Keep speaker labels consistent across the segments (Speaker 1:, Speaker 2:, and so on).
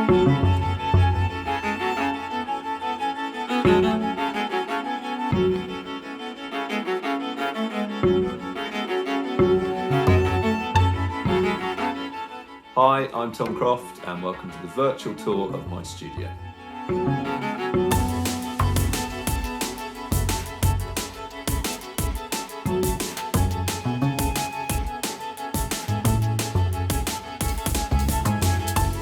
Speaker 1: Hi, I'm Tom Croft and welcome to the virtual tour of my studio.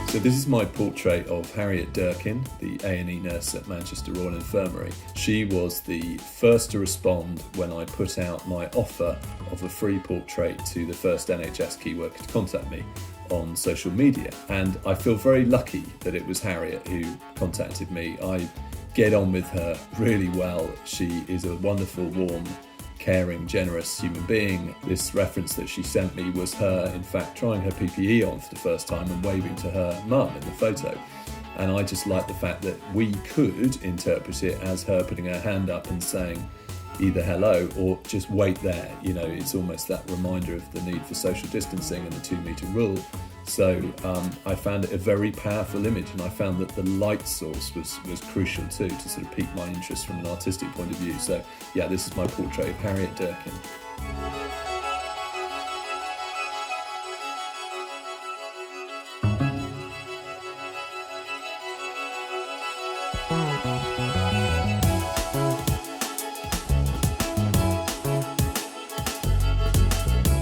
Speaker 1: So this is my portrait of Harriet Durkin, the A&E nurse at Manchester Royal Infirmary. She was the first to respond when I put out my offer of a free portrait to the first NHS key worker to contact me on social media. And I feel very lucky that it was Harriet who contacted me. I get on with her really well. She is a wonderful, warm, caring, generous human being. This reference that she sent me was her, in fact, trying her PPE on for the first time and waving to her mum in the photo. And I just like the fact that we could interpret it as her putting her hand up and saying either hello or just wait there. You know, it's almost that reminder of the need for social distancing and the 2-metre rule. So I found it a very powerful image, and I found that the light source was crucial too, to sort of pique my interest from an artistic point of view. So yeah, this is my portrait of Harriet Durkin.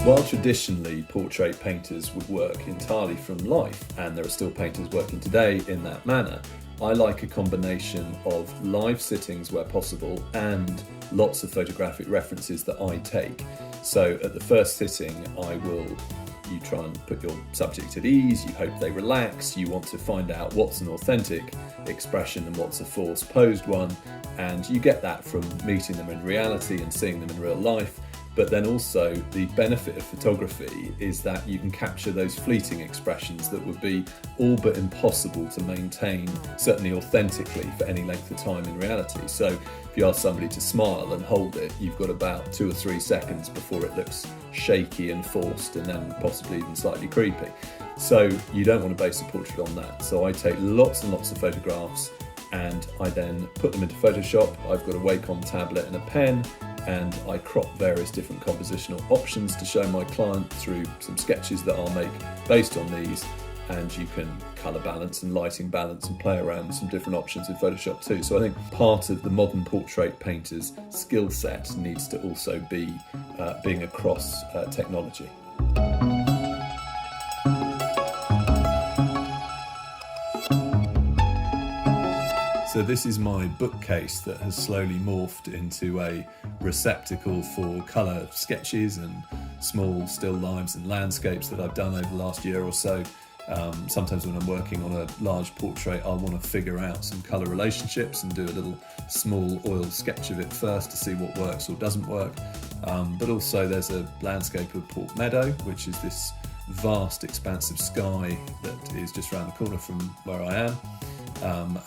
Speaker 1: While traditionally portrait painters would work entirely from life, and there are still painters working today in that manner, I like a combination of live sittings where possible and lots of photographic references that I take. So at the first sitting, you try and put your subject at ease, you hope they relax, you want to find out what's an authentic expression and what's a false posed one, and you get that from meeting them in reality and seeing them in real life. But then also the benefit of photography is that you can capture those fleeting expressions that would be all but impossible to maintain, certainly authentically, for any length of time in reality. So if you ask somebody to smile and hold it, you've got about 2 or 3 seconds before it looks shaky and forced and then possibly even slightly creepy. So you don't want to base a portrait on that. So I take lots and lots of photographs and I then put them into Photoshop. I've got a Wacom tablet and a pen, and I crop various different compositional options to show my client through some sketches that I'll make based on these. And you can colour balance and lighting balance and play around with some different options in Photoshop too. So I think part of the modern portrait painter's skill set needs to also be being across technology. So this is my bookcase that has slowly morphed into a receptacle for colour sketches and small still lives and landscapes that I've done over the last year or so. Sometimes when I'm working on a large portrait, I'll want to figure out some colour relationships and do a little small oil sketch of it first to see what works or doesn't work. But also there's a landscape of Port Meadow, which is this vast expanse of sky that is just around the corner from where I am.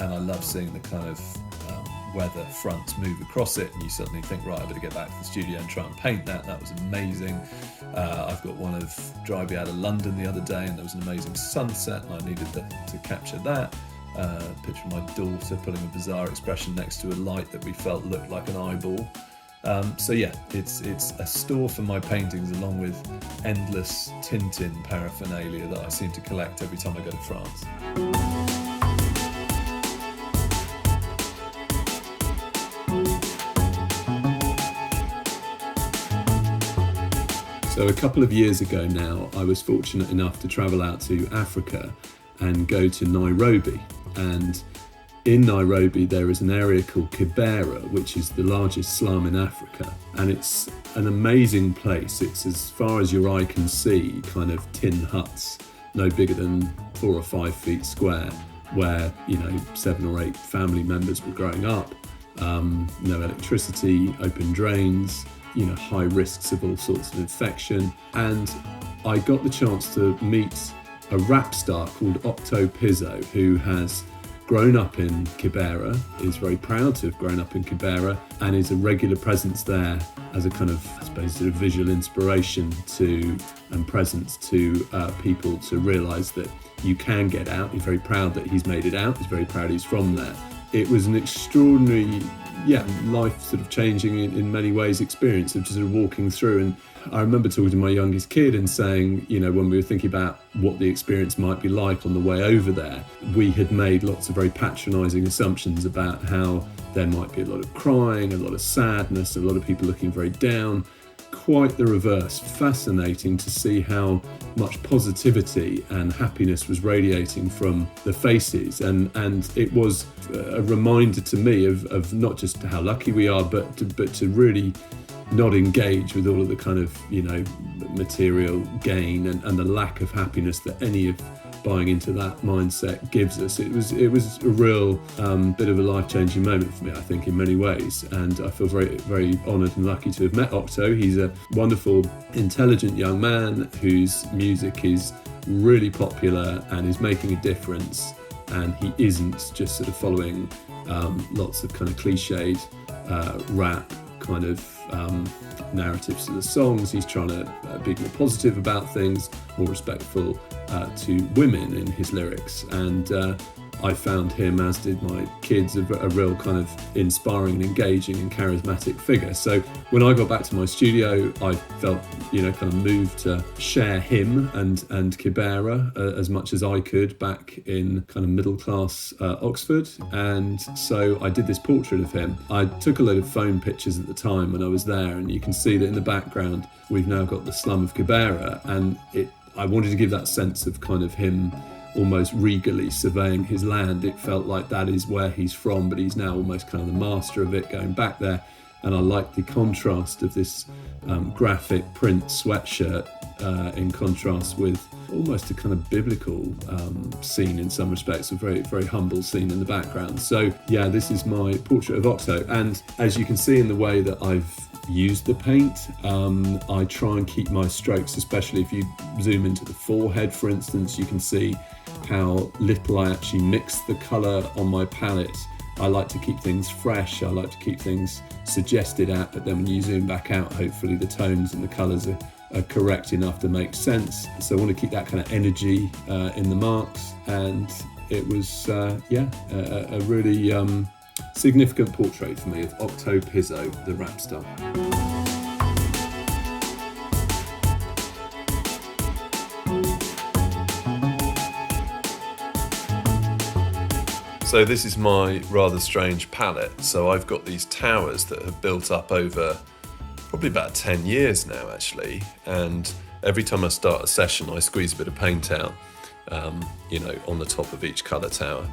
Speaker 1: And I love seeing the kind of weather fronts move across it, and you suddenly think, right, I better get back to the studio and try and paint that. That was amazing. I've got one of driving out of London the other day, and there was an amazing sunset, and I needed to capture that. Picture of my daughter putting a bizarre expression next to a light that we felt looked like an eyeball. So yeah, it's a store for my paintings, along with endless Tintin paraphernalia that I seem to collect every time I go to France. So a couple of years ago now, I was fortunate enough to travel out to Africa and go to Nairobi. And in Nairobi, there is an area called Kibera, which is the largest slum in Africa. And it's an amazing place. It's, as far as your eye can see, kind of tin huts, no bigger than 4 or 5 feet square, where, 7 or 8 family members were growing up. No electricity, open drains, high risks of all sorts of infection. And I got the chance to meet a rap star called Octo Pizzo, who has grown up in Kibera, is very proud to have grown up in Kibera, and is a regular presence there as a kind of, I suppose, sort of visual inspiration to and presence to people to realise that you can get out. He's very proud that he's made it out. He's very proud he's from there. It was an extraordinary, life sort of changing in many ways experience of just sort of walking through. And I remember talking to my youngest kid and saying, when we were thinking about what the experience might be like on the way over there, we had made lots of very patronising assumptions about how there might be a lot of crying, a lot of sadness, a lot of people looking very down. Quite the reverse. Fascinating to see how much positivity and happiness was radiating from the faces, and it was a reminder to me of not just how lucky we are, but to really not engage with all of the kind of material gain and the lack of happiness that any of buying into that mindset gives us. It was a real bit of a life-changing moment for me, I think, in many ways, and I feel very, very honoured and lucky to have met Octo. He's a wonderful, intelligent young man whose music is really popular and is making a difference, and he isn't just sort of following lots of kind of cliched rap kind of narratives to the songs. He's trying to be more positive about things, more respectful to women in his lyrics, and I found him, as did my kids, a real kind of inspiring and engaging and charismatic figure. So when I got back to my studio, I felt kind of moved to share him and Kibera as much as I could back in kind of middle class Oxford, and so I did this portrait of him. I took a load of phone pictures at the time when I was there, and you can see that in the background we've now got the slum of Kibera, and I wanted to give that sense of kind of him almost regally surveying his land. It felt like that is where he's from, but he's now almost kind of the master of it, going back there. And I like the contrast of this graphic print sweatshirt in contrast with almost a kind of biblical scene in some respects, a very, very humble scene in the background. So this is my portrait of Octo, and as you can see in the way that I've used the paint, I try and keep my strokes, especially if you zoom into the forehead, for instance, you can see how little I actually mix the colour on my palette. I like to keep things fresh, I like to keep things suggested out, but then when you zoom back out, hopefully the tones and the colours are correct enough to make sense. So I want to keep that kind of energy in the marks, and it was a really significant portrait for me of Octo Pizzo, the rap star. So this is my rather strange palette. So I've got these towers that have built up over probably about 10 years now, actually. And every time I start a session, I squeeze a bit of paint out, on the top of each colour tower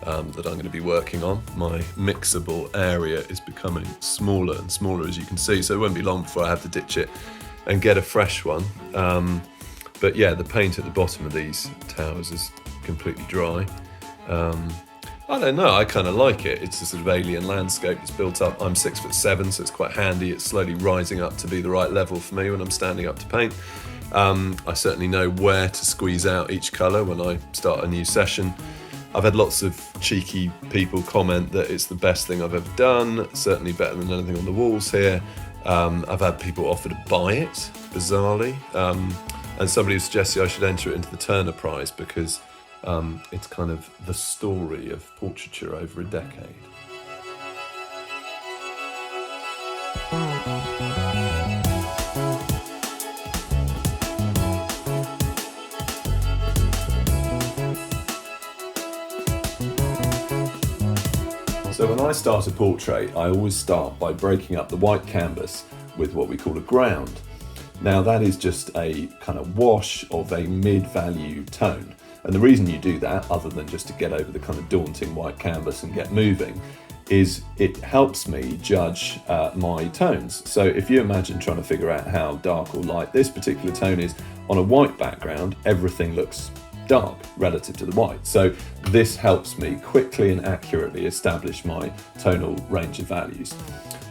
Speaker 1: that I'm going to be working on. My mixable area is becoming smaller and smaller, as you can see. So it won't be long before I have to ditch it and get a fresh one. But the paint at the bottom of these towers is completely dry. I don't know, I kind of like it. It's a sort of alien landscape. It's built up. I'm 6'7", so it's quite handy. It's slowly rising up to be the right level for me when I'm standing up to paint. I certainly know where to squeeze out each colour when I start a new session. I've had lots of cheeky people comment that it's the best thing I've ever done, certainly better than anything on the walls here. I've had people offer to buy it, bizarrely. And somebody suggested I should enter it into the Turner Prize because it's kind of the story of portraiture over a decade. So when I start a portrait, I always start by breaking up the white canvas with what we call a ground. Now that is just a kind of wash of a mid-value tone. And the reason you do that, other than just to get over the kind of daunting white canvas and get moving, is it helps me judge my tones. So if you imagine trying to figure out how dark or light this particular tone is on a white background, everything looks dark relative to the white. So this helps me quickly and accurately establish my tonal range of values.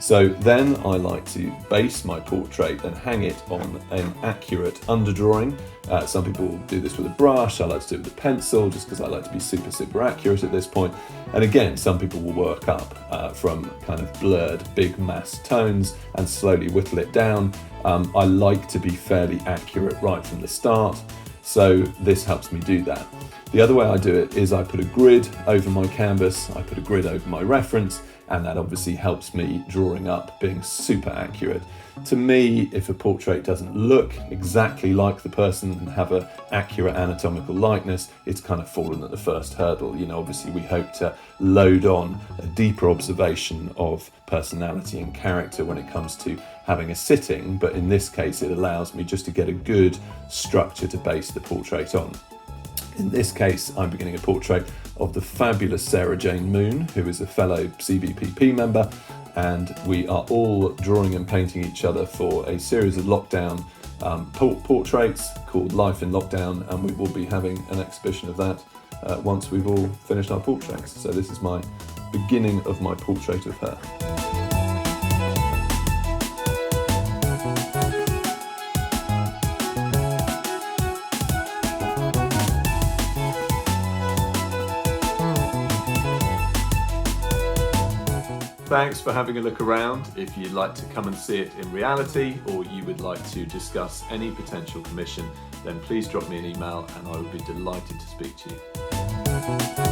Speaker 1: So then I like to base my portrait and hang it on an accurate underdrawing. Some people do this with a brush. I like to do it with a pencil just because I like to be super accurate at this point. And again, some people will work up from kind of blurred big mass tones and slowly whittle it down. I like to be fairly accurate right from the start, so this helps me do that. The other way I do it is I put a grid over my canvas, I put a grid over my reference, and that obviously helps me drawing up, being super accurate. To me, if a portrait doesn't look exactly like the person and have an accurate anatomical likeness, it's kind of fallen at the first hurdle. You know, obviously we hope to load on a deeper observation of personality and character when it comes to having a sitting, but in this case it allows me just to get a good structure to base the portrait on. In this case, I'm beginning a portrait of the fabulous Sarah Jane Moon, who is a fellow CBPP member, and we are all drawing and painting each other for a series of lockdown portraits called Life in Lockdown, and we will be having an exhibition of that once we've all finished our portraits. So this is my beginning of my portrait of her. Thanks for having a look around. If you'd like to come and see it in reality, or you would like to discuss any potential commission, then please drop me an email and I would be delighted to speak to you.